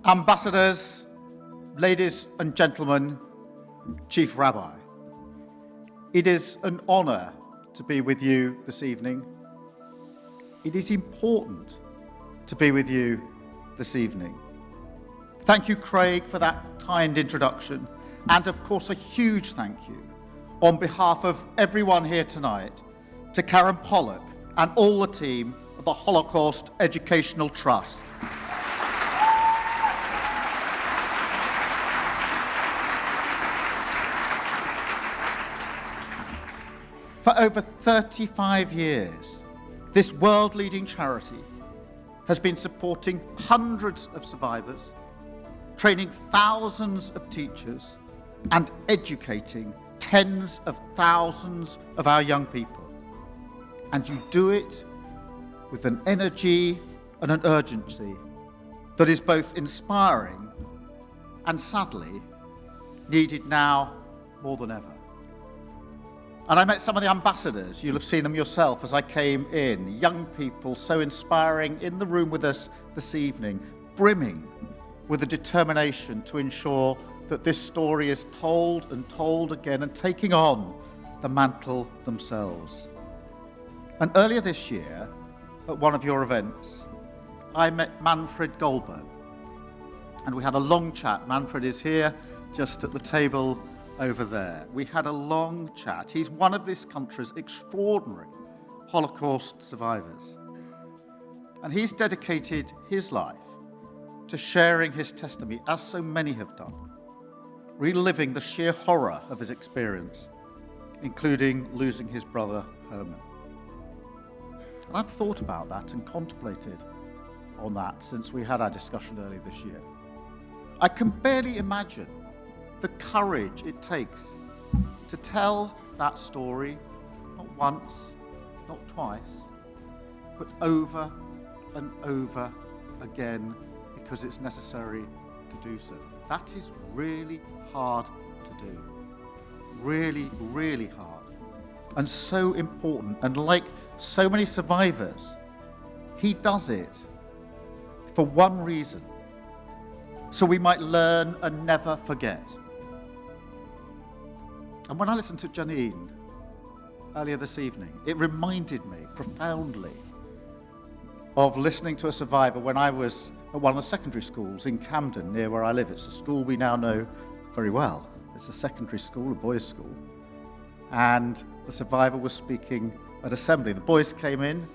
Ambassadors, ladies and gentlemen, Chief Rabbi, it is an honour to be with you this evening. It is important to be with you this evening. Thank you, Craig, for that kind introduction, and of course a huge thank you on behalf of everyone here tonight to Karen Pollock and all the team of the Holocaust Educational Trust. For over 35 years, this world-leading charity has been supporting hundreds of survivors, training thousands of teachers, and educating tens of thousands of our young people. And you do it with an energy and an urgency that is both inspiring and, sadly, needed now more than ever. And I met some of the ambassadors. You'll have seen them yourself as I came in. Young people, so inspiring, in the room with us this evening, brimming with a determination to ensure that this story is told and told again and taking on the mantle themselves. And earlier this year, at one of your events, I met Manfred Goldberg. And we had a long chat. Manfred is here, just at the table over there. We had a long chat. He's one of this country's extraordinary Holocaust survivors. And he's dedicated his life to sharing his testimony, as so many have done, reliving the sheer horror of his experience, including losing his brother Herman. And I've thought about that and contemplated on that since we had our discussion earlier this year. I can barely imagine the courage it takes to tell that story, not once, not twice, but over and over again, because it's necessary to do so. That is really hard to do. Really, really hard. And so important. And like so many survivors, he does it for one reason: so we might learn and never forget. And when I listened to Janine earlier this evening, it reminded me profoundly of listening to a survivor when I was at one of the secondary schools in Camden, near where I live. It's a school we now know very well. It's a secondary school, a boys' school. And the survivor was speaking at assembly. The boys came in,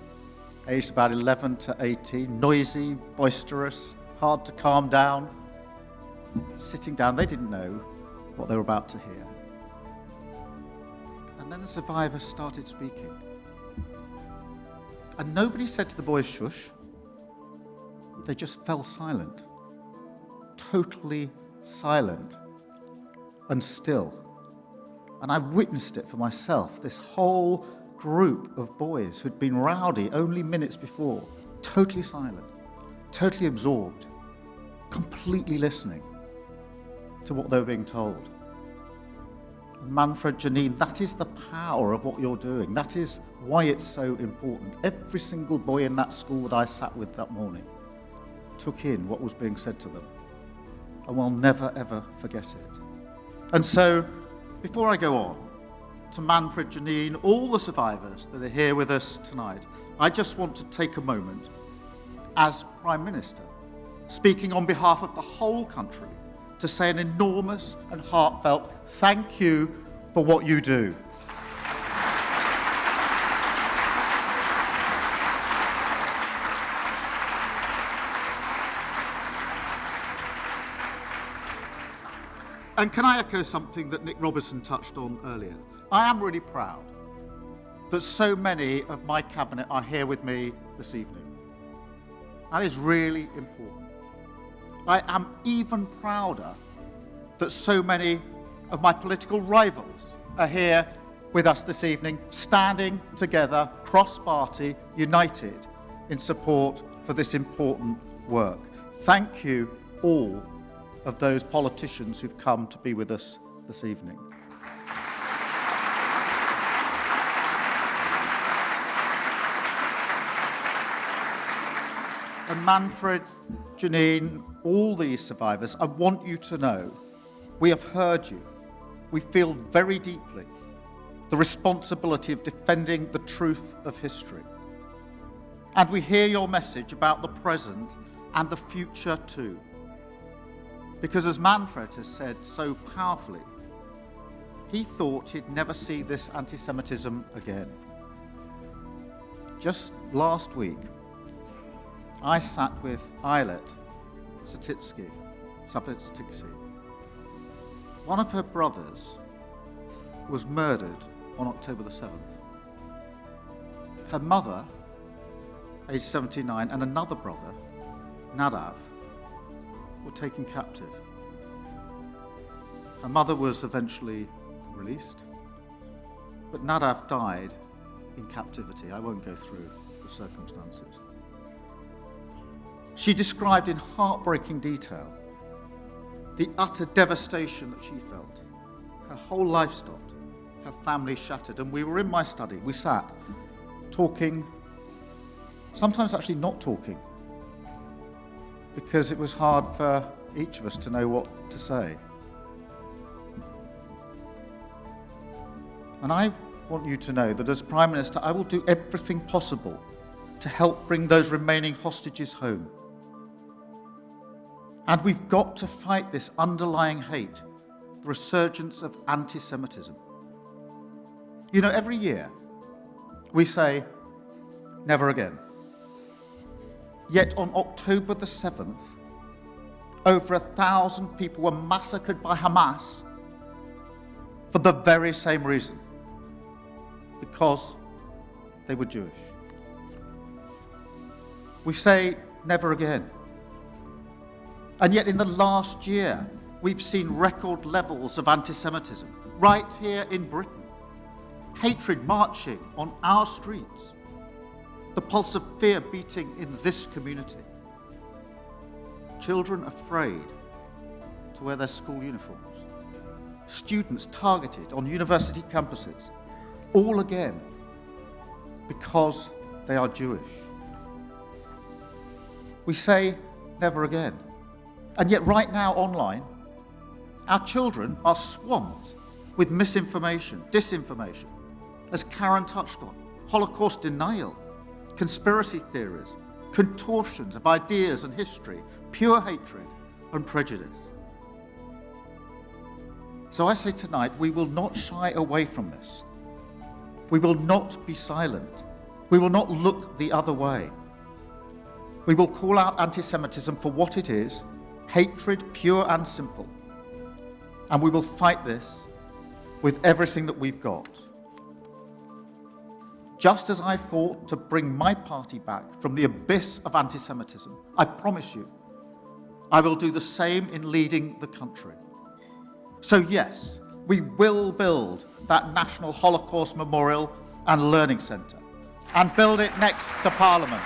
aged about 11 to 18, noisy, boisterous, hard to calm down. Sitting down, they didn't know what they were about to hear. And then the survivor started speaking. And nobody said to the boys, shush. They just fell silent. Totally silent and still. And I witnessed it for myself. This whole group of boys who'd been rowdy only minutes before, totally silent, totally absorbed, completely listening to what they were being told. Manfred, Janine, that is the power of what you're doing. That is why it's so important. Every single boy in that school that I sat with that morning took in what was being said to them, and will never, ever forget it. And so, before I go on to Manfred, Janine, all the survivors that are here with us tonight, I just want to take a moment as Prime Minister, speaking on behalf of the whole country, to say an enormous and heartfelt thank you for what you do. And can I echo something that Nick Robertson touched on earlier? I am really proud that so many of my cabinet are here with me this evening. That is really important. I am even prouder that so many of my political rivals are here with us this evening, standing together, cross-party, united in support for this important work. Thank you, all of those politicians who've come to be with us this evening. And Manfred, Janine, all these survivors, I want you to know we have heard you. We feel very deeply the responsibility of defending the truth of history. And we hear your message about the present and the future too. Because as Manfred has said so powerfully, he thought he'd never see this anti-Semitism again. Just last week, I sat with Eilert Satitsky. One of her brothers was murdered on October the 7th. Her mother, aged 79, and another brother, Nadav, were taken captive. Her mother was eventually released, but Nadav died in captivity. I won't go through the circumstances. She described in heartbreaking detail the utter devastation that she felt. Her whole life stopped, her family shattered, and we were in my study. We sat talking, sometimes actually not talking, because it was hard for each of us to know what to say. And I want you to know that as Prime Minister, I will do everything possible to help bring those remaining hostages home. And we've got to fight this underlying hate, the resurgence of anti-Semitism. You know, every year we say, never again. Yet on October the 7th, over 1,000 people were massacred by Hamas for the very same reason, because they were Jewish. We say never again. And yet in the last year, we've seen record levels of anti-Semitism right here in Britain. Hatred marching on our streets. The pulse of fear beating in this community. Children afraid to wear their school uniforms. Students targeted on university campuses. All again because they are Jewish. We say never again. And yet right now online, our children are swamped with misinformation, disinformation, as Karen touched on, Holocaust denial, conspiracy theories, contortions of ideas and history, pure hatred and prejudice. So I say tonight, we will not shy away from this. We will not be silent. We will not look the other way. We will call out anti-Semitism for what it is, hatred pure and simple. And we will fight this with everything that we've got. Just as I fought to bring my party back from the abyss of anti-Semitism, I promise you, I will do the same in leading the country. So yes, we will build that National Holocaust Memorial and Learning Centre and build it next to Parliament.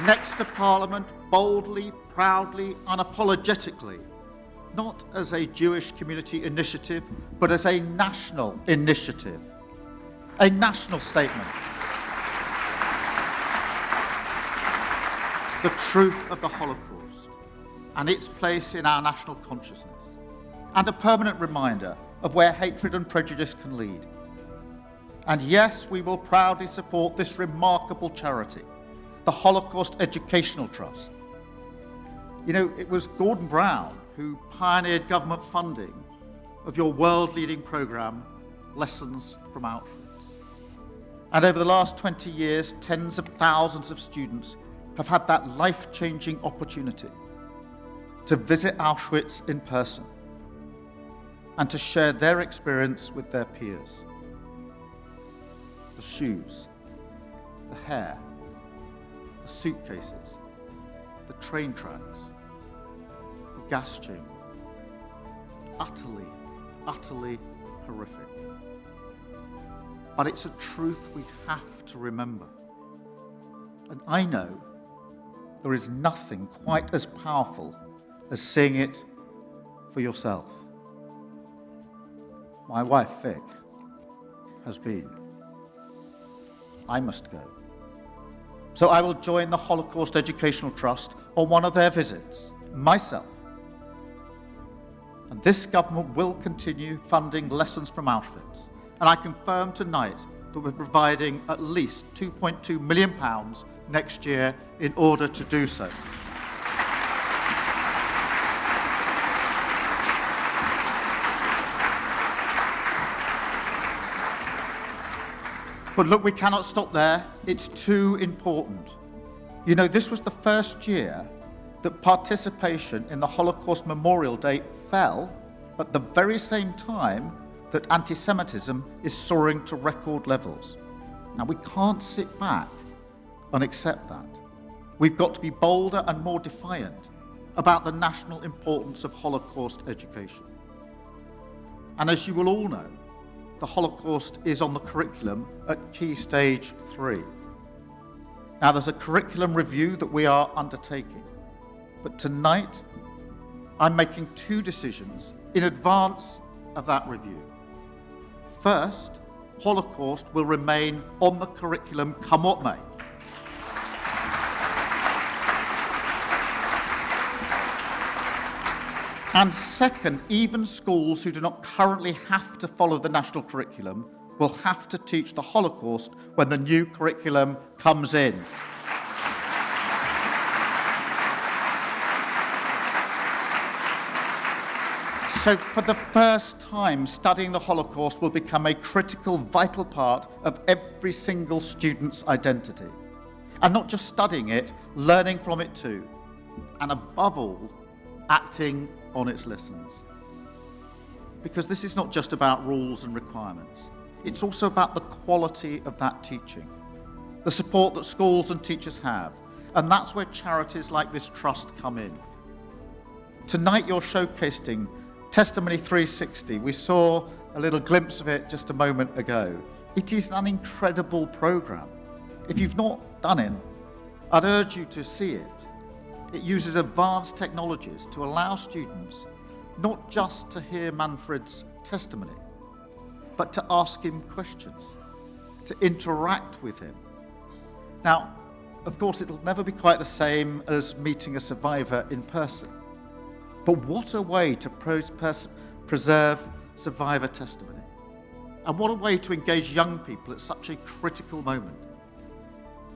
Next to Parliament, boldly, proudly, unapologetically, not as a Jewish community initiative, but as a national initiative, a national statement. The truth of the Holocaust and its place in our national consciousness, and a permanent reminder of where hatred and prejudice can lead. And yes, we will proudly support this remarkable charity, the Holocaust Education Trust. You know, it was Gordon Brown who pioneered government funding of your world-leading program, Lessons from Auschwitz. And over the last 20 years, tens of thousands of students have had that life-changing opportunity to visit Auschwitz in person and to share their experience with their peers. The shoes, the hair, the suitcases, the train tracks, the gas chamber. Utterly, utterly horrific. But it's a truth we have to remember. And I know there is nothing quite as powerful as seeing it for yourself. My wife, Vic, has been. I must go. So I will join the Holocaust Educational Trust on one of their visits, myself. And this government will continue funding lessons from Auschwitz. And I confirm tonight that we're providing at least £2.2 million next year in order to do so. But look, we cannot stop there. It's too important. You know, this was the first year that participation in the Holocaust Memorial Day fell at the very same time that antisemitism is soaring to record levels. Now, we can't sit back and accept that. We've got to be bolder and more defiant about the national importance of Holocaust education. And as you will all know, the Holocaust is on the curriculum at Key Stage 3. Now, there's a curriculum review that we are undertaking, but tonight I'm making two decisions in advance of that review. First, Holocaust will remain on the curriculum come what may. And second, even schools who do not currently have to follow the national curriculum will have to teach the Holocaust when the new curriculum comes in. So for the first time, studying the Holocaust will become a critical, vital part of every single student's identity. And not just studying it, learning from it too. And above all, acting on its lessons. Because this is not just about rules and requirements. It's also about the quality of that teaching, the support that schools and teachers have. And that's where charities like this trust come in. Tonight you're showcasing Testimony 360. We saw a little glimpse of it just a moment ago. It is an incredible program. If you've not done it, I'd urge you to see it. It uses advanced technologies to allow students not just to hear Manfred's testimony, but to ask him questions, to interact with him. Now, of course, it'll never be quite the same as meeting a survivor in person. But what a way to preserve survivor testimony. And what a way to engage young people at such a critical moment.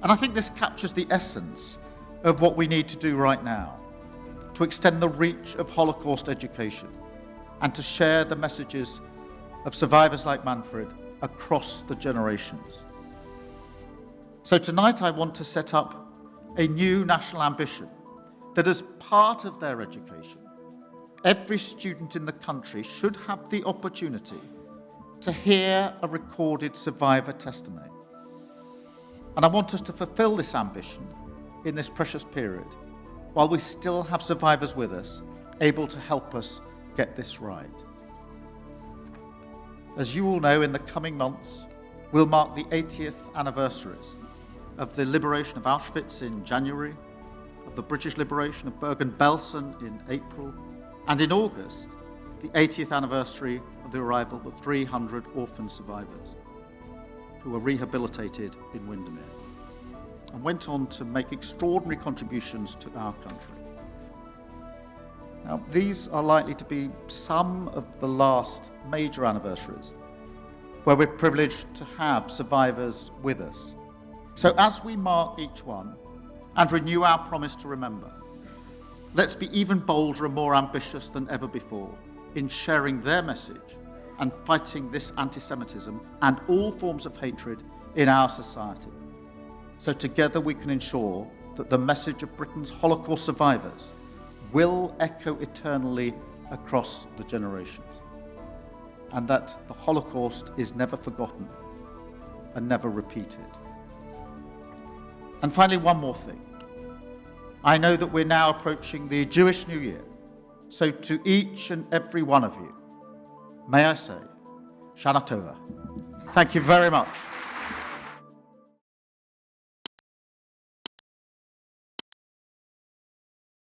And I think this captures the essence of what we need to do right now, to extend the reach of Holocaust education and to share the messages of survivors like Manfred across the generations. So tonight I want to set up a new national ambition that as part of their education, every student in the country should have the opportunity to hear a recorded survivor testimony. And I want us to fulfill this ambition in this precious period, while we still have survivors with us, able to help us get this right. As you all know, in the coming months, we'll mark the 80th anniversaries of the liberation of Auschwitz in January, of the British liberation of Bergen-Belsen in April, and in August, the 80th anniversary of the arrival of 300 orphan survivors who were rehabilitated in Windermere and went on to make extraordinary contributions to our country. Now, these are likely to be some of the last major anniversaries where we're privileged to have survivors with us. So as we mark each one and renew our promise to remember, let's be even bolder and more ambitious than ever before in sharing their message and fighting this anti-Semitism and all forms of hatred in our society. So together we can ensure that the message of Britain's Holocaust survivors will echo eternally across the generations, and that the Holocaust is never forgotten and never repeated. And finally, one more thing. I know that we're now approaching the Jewish New Year, so to each and every one of you, may I say, Shana Tova. Thank you very much.